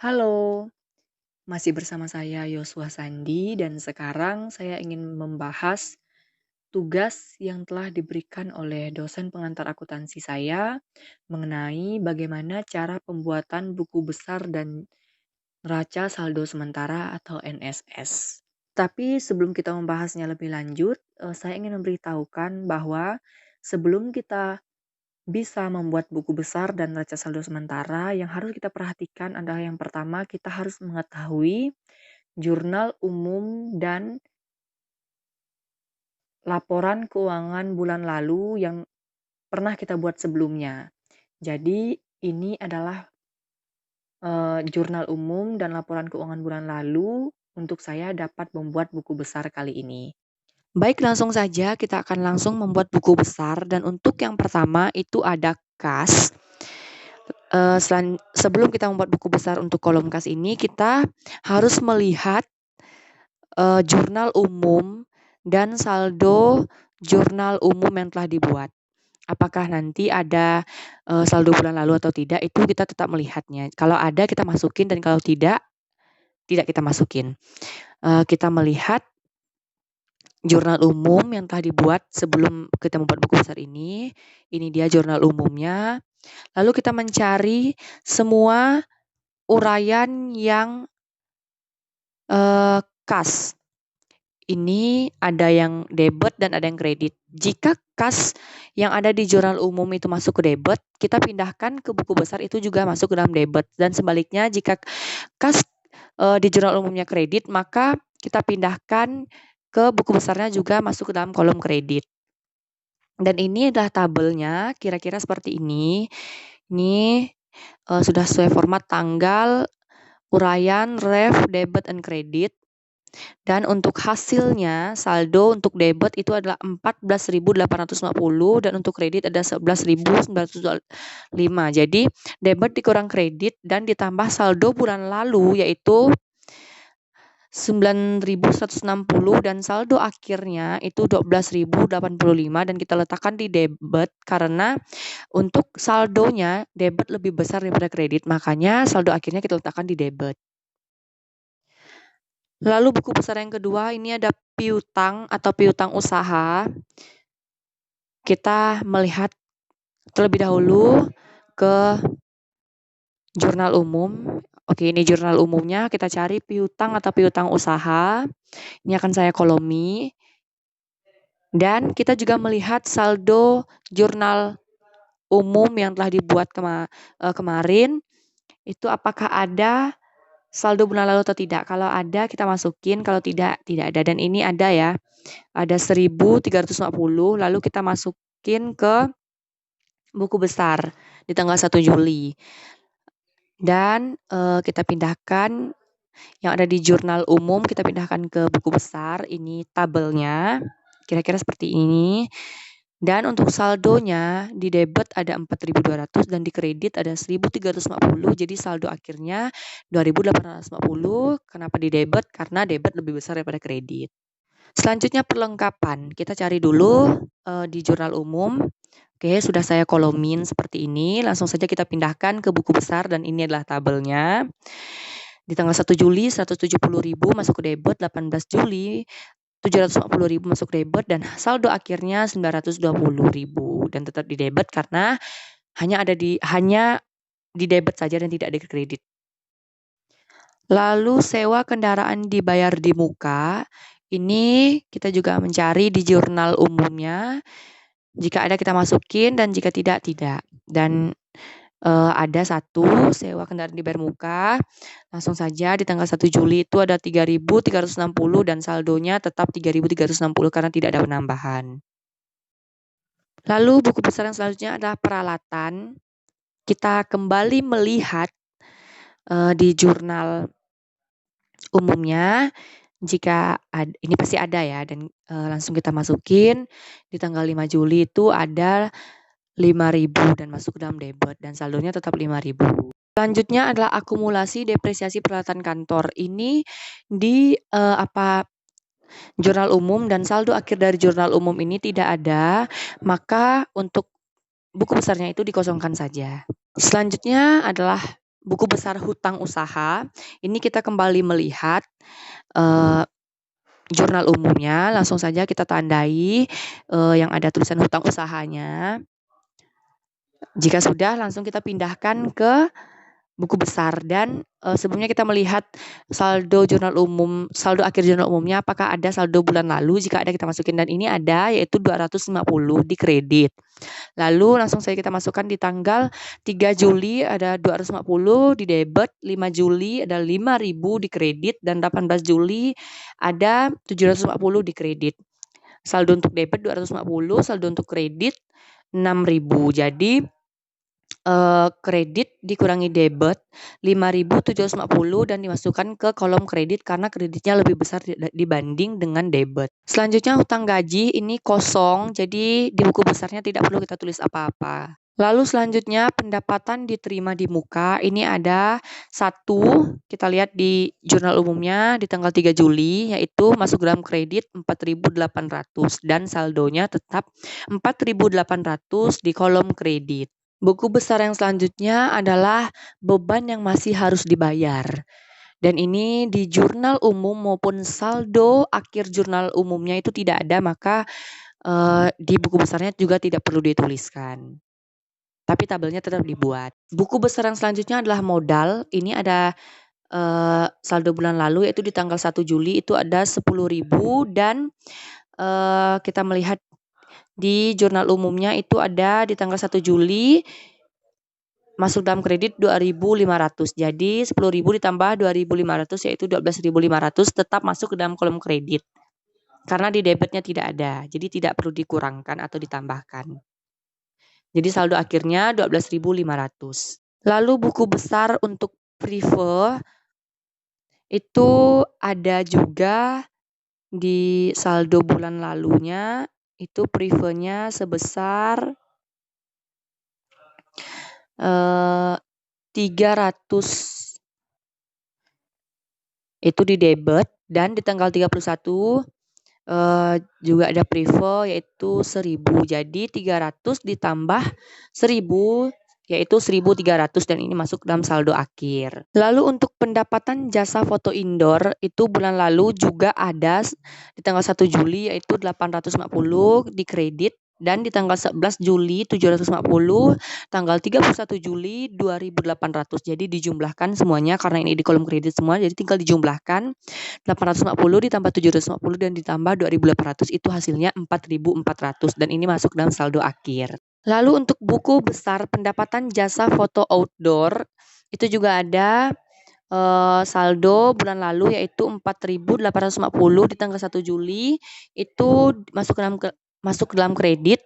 Halo, masih bersama saya Yosua Sandi dan sekarang saya ingin membahas tugas yang telah diberikan oleh dosen pengantar akuntansi saya mengenai bagaimana cara pembuatan buku besar dan neraca saldo sementara atau NSS. Tapi sebelum kita membahasnya lebih lanjut, saya ingin memberitahukan bahwa sebelum kita bisa membuat buku besar dan neraca saldo sementara, yang harus kita perhatikan adalah yang pertama kita harus mengetahui jurnal umum dan laporan keuangan bulan lalu yang pernah kita buat sebelumnya. Jadi ini adalah, jurnal umum dan laporan keuangan bulan lalu untuk saya dapat membuat buku besar kali ini. Baik, langsung saja kita akan langsung membuat buku besar dan untuk yang pertama itu ada kas. Sebelum kita membuat buku besar untuk kolom kas ini, kita harus melihat jurnal umum dan saldo jurnal umum yang telah dibuat. Apakah nanti ada saldo bulan lalu atau tidak, itu kita tetap melihatnya. Kalau ada kita masukin dan kalau tidak, tidak kita masukin. Kita melihat jurnal umum yang telah dibuat sebelum kita membuat buku besar ini. Ini dia jurnal umumnya. Lalu kita mencari semua uraian yang kas. Ini ada yang debit dan ada yang kredit. Jika kas yang ada di jurnal umum itu masuk ke debit, kita pindahkan ke buku besar itu juga masuk ke dalam debit. Dan sebaliknya jika kas di jurnal umumnya kredit, maka kita pindahkan ke buku besarnya juga masuk ke dalam kolom kredit. Dan ini adalah tabelnya, kira-kira seperti ini. Ini sudah sesuai format tanggal, uraian, ref, debit, dan kredit. Dan untuk hasilnya, saldo untuk debit itu adalah 14.850 dan untuk kredit ada 11.905. Jadi debit dikurang kredit dan ditambah saldo bulan lalu yaitu 9.160 dan saldo akhirnya itu 12.085 dan kita letakkan di debit karena untuk saldonya debit lebih besar daripada kredit, makanya saldo akhirnya kita letakkan di debit. Lalu buku besar yang kedua ini ada piutang atau piutang usaha. Kita melihat terlebih dahulu ke jurnal umum. Oke, ini jurnal umumnya. Kita cari piutang atau piutang usaha. Ini akan saya kolomi. Dan kita juga melihat saldo jurnal umum yang telah dibuat kemarin. Itu apakah ada saldo bulan lalu atau tidak. Kalau ada kita masukin, kalau tidak, tidak ada. Dan ini ada ya, ada 1.350, lalu kita masukin ke buku besar di tanggal 1 Juli. Dan kita pindahkan yang ada di jurnal umum, kita pindahkan ke buku besar, ini tabelnya, kira-kira seperti ini. Dan untuk saldonya di debit ada 4.200 dan di kredit ada 1.350. Jadi saldo akhirnya 2.850. Kenapa di debit? Karena debit lebih besar daripada kredit. Selanjutnya perlengkapan. Kita cari dulu di jurnal umum. Oke, sudah saya kolomin seperti ini. Langsung saja kita pindahkan ke buku besar dan ini adalah tabelnya. Di tanggal 1 Juli 170.000 masuk ke debit, 18 Juli 750.000 masuk debit dan saldo akhirnya 920.000 dan tetap di debit karena hanya di debit saja dan tidak di kredit. Lalu sewa kendaraan dibayar di muka. Ini kita juga mencari di jurnal umumnya. Jika ada kita masukin dan jika tidak, tidak. Dan ada satu sewa kendaraan dibayar muka. Langsung saja di tanggal 1 Juli itu ada 3.360 dan saldonya tetap 3.360 karena tidak ada penambahan. Lalu buku besar yang selanjutnya adalah peralatan. Kita kembali melihat di jurnal umumnya. Jika ini pasti ada ya dan langsung kita masukin. Di tanggal 5 Juli itu ada 5.000 dan masuk ke dalam debit dan saldonya tetap 5.000. Selanjutnya adalah akumulasi depresiasi peralatan kantor. Ini di jurnal umum dan saldo akhir dari jurnal umum ini tidak ada, maka untuk buku besarnya itu dikosongkan saja. Selanjutnya adalah buku besar hutang usaha, ini kita kembali melihat jurnal umumnya. Langsung saja kita tandai yang ada tulisan hutang usahanya. Jika sudah, langsung kita pindahkan ke buku besar dan sebelumnya kita melihat saldo akhir jurnal umumnya apakah ada saldo bulan lalu. Jika ada kita masukin, dan ini ada, yaitu 250 di kredit. Lalu langsung saja kita masukkan di tanggal 3 Juli ada 250 di debit, 5 Juli ada 5.000 di kredit, dan 18 Juli ada 750 di kredit. Saldo untuk debit 250, saldo untuk kredit 6.000. Jadi kredit dikurangi debit 5.750 dan dimasukkan ke kolom kredit karena kreditnya lebih besar dibanding dengan debit. Selanjutnya hutang gaji ini kosong, jadi di buku besarnya tidak perlu kita tulis apa-apa. Lalu selanjutnya pendapatan diterima di muka, ini ada satu, kita lihat di jurnal umumnya di tanggal 3 Juli, yaitu masuk dalam kredit 4.800 dan saldonya tetap 4.800 di kolom kredit. Buku besar yang selanjutnya adalah beban yang masih harus dibayar. Dan ini di jurnal umum maupun saldo akhir jurnal umumnya itu tidak ada, maka di buku besarnya juga tidak perlu dituliskan. Tapi tabelnya tetap dibuat. Buku besar yang selanjutnya adalah modal. Ini ada saldo bulan lalu, yaitu di tanggal 1 Juli itu ada 10.000 dan kita melihat di jurnal umumnya itu ada di tanggal 1 Juli masuk dalam kredit 2.500. Jadi 10.000 ditambah 2.500 yaitu 12.500 tetap masuk ke dalam kolom kredit. Karena di debitnya tidak ada, jadi tidak perlu dikurangkan atau ditambahkan. Jadi saldo akhirnya 12.500. Lalu buku besar untuk prive itu ada juga di saldo bulan lalunya, itu privenya sebesar 300 itu di debit, dan di tanggal 31 juga ada prive yaitu 1.000. Jadi 300 ditambah 1.000 yaitu 1.300 dan ini masuk dalam saldo akhir. Lalu untuk pendapatan jasa foto indoor itu bulan lalu juga ada di tanggal 1 Juli yaitu 850 di kredit, dan di tanggal 11 Juli 750, tanggal 31 Juli 2.800. Jadi dijumlahkan semuanya karena ini di kolom kredit semua, jadi tinggal dijumlahkan 850 ditambah 750 dan ditambah 2.800 itu hasilnya 4.400 dan ini masuk dalam saldo akhir. Lalu untuk buku besar pendapatan jasa foto outdoor itu juga ada saldo bulan lalu yaitu 4.850 di tanggal 1 Juli itu masuk ke dalam kredit,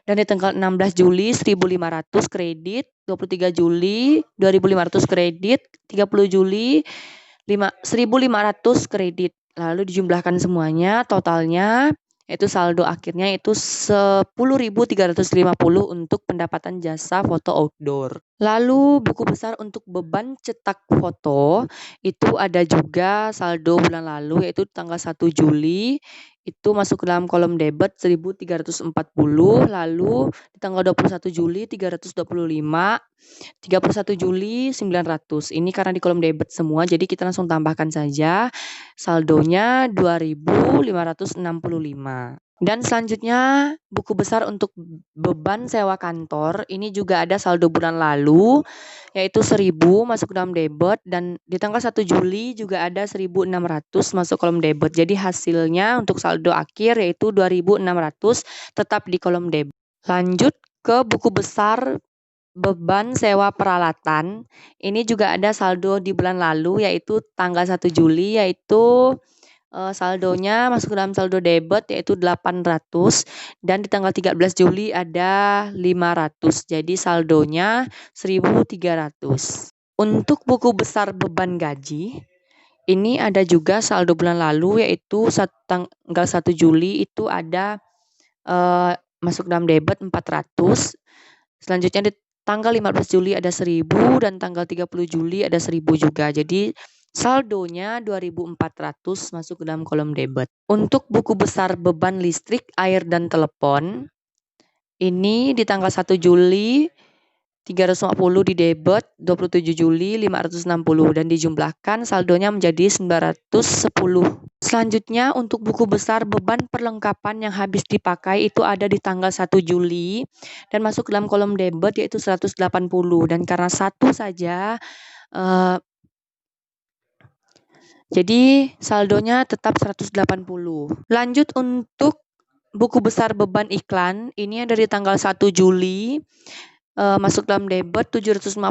dan di tanggal 16 Juli 1.500 kredit, 23 Juli 2.500 kredit, 30 Juli 1.500 kredit. Lalu dijumlahkan semuanya totalnya yaitu saldo akhirnya itu 10.350 untuk pendapatan jasa foto outdoor. Lalu buku besar untuk beban cetak foto itu ada juga saldo bulan lalu yaitu tanggal 1 Juli itu masuk ke dalam kolom debit 1.340, lalu di tanggal 21 Juli 325, 31 Juli 900. Ini karena di kolom debit semua, jadi kita langsung tambahkan saja saldonya 2.565. Dan selanjutnya buku besar untuk beban sewa kantor, ini juga ada saldo bulan lalu yaitu 1.000 masuk dalam debit, dan di tanggal 1 Juli juga ada 1.600 masuk kolom debit. Jadi hasilnya untuk saldo akhir yaitu 2.600 tetap di kolom debit. Lanjut ke buku besar beban sewa peralatan. Ini juga ada saldo di bulan lalu yaitu tanggal 1 Juli yaitu saldonya masuk ke dalam saldo debit yaitu 800, dan di tanggal 13 Juli ada 500. Jadi saldonya 1.300. Untuk buku besar beban gaji ini ada juga saldo bulan lalu yaitu tanggal 1 Juli itu ada masuk dalam debit 400. Selanjutnya di tanggal 15 Juli ada 1.000 dan tanggal 30 Juli ada 1.000 juga. Jadi saldonya 2.400 masuk ke dalam kolom debit. Untuk buku besar beban listrik, air, dan telepon, ini di tanggal 1 Juli 350 di debit 27 Juli 560 dan dijumlahkan saldonya menjadi 910. Selanjutnya untuk buku besar beban perlengkapan yang habis dipakai itu ada di tanggal 1 Juli dan masuk dalam kolom debit yaitu 180 dan karena satu saja jadi saldonya tetap 180. Lanjut untuk buku besar beban iklan, ini ada di tanggal 1 Juli, masuk dalam debit 750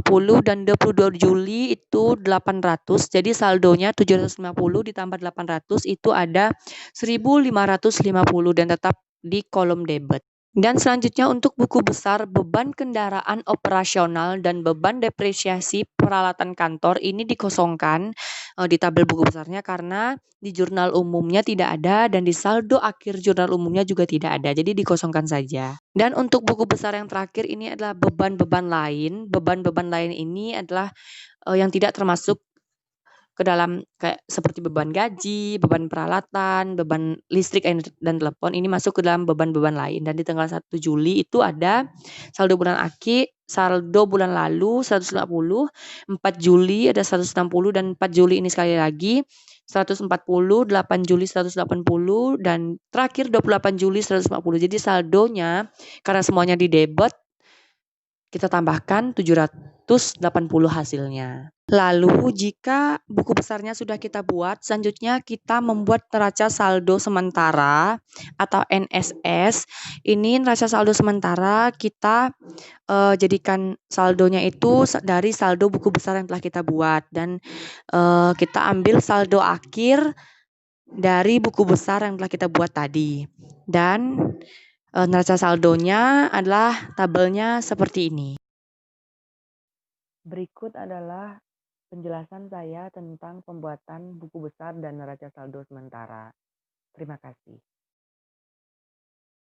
dan 22 Juli itu 800. Jadi saldonya 750 ditambah 800 itu ada 1.550 dan tetap di kolom debit. Dan selanjutnya untuk buku besar beban kendaraan operasional dan beban depresiasi peralatan kantor ini dikosongkan di tabel buku besarnya karena di jurnal umumnya tidak ada dan di saldo akhir jurnal umumnya juga tidak ada. Jadi dikosongkan saja. Dan untuk buku besar yang terakhir ini adalah beban-beban lain. Beban-beban lain ini adalah yang tidak termasuk ke dalam kayak seperti beban gaji, beban peralatan, beban listrik, air, dan telepon ini masuk ke dalam beban-beban lain. Dan di tanggal 1 Juli itu ada saldo bulan saldo bulan lalu 150, 4 Juli ada 160 dan 4 Juli ini sekali lagi 140, 8 Juli 180 dan terakhir 28 Juli 150. Jadi saldonya karena semuanya di debit kita tambahkan 780 hasilnya. Lalu jika buku besarnya sudah kita buat, selanjutnya kita membuat neraca saldo sementara atau NSS. Ini neraca saldo sementara kita jadikan saldonya itu dari saldo buku besar yang telah kita buat dan kita ambil saldo akhir dari buku besar yang telah kita buat tadi. Dan neraca saldonya adalah tabelnya seperti ini. Berikut adalah penjelasan saya tentang pembuatan buku besar dan neraca saldo sementara. Terima kasih.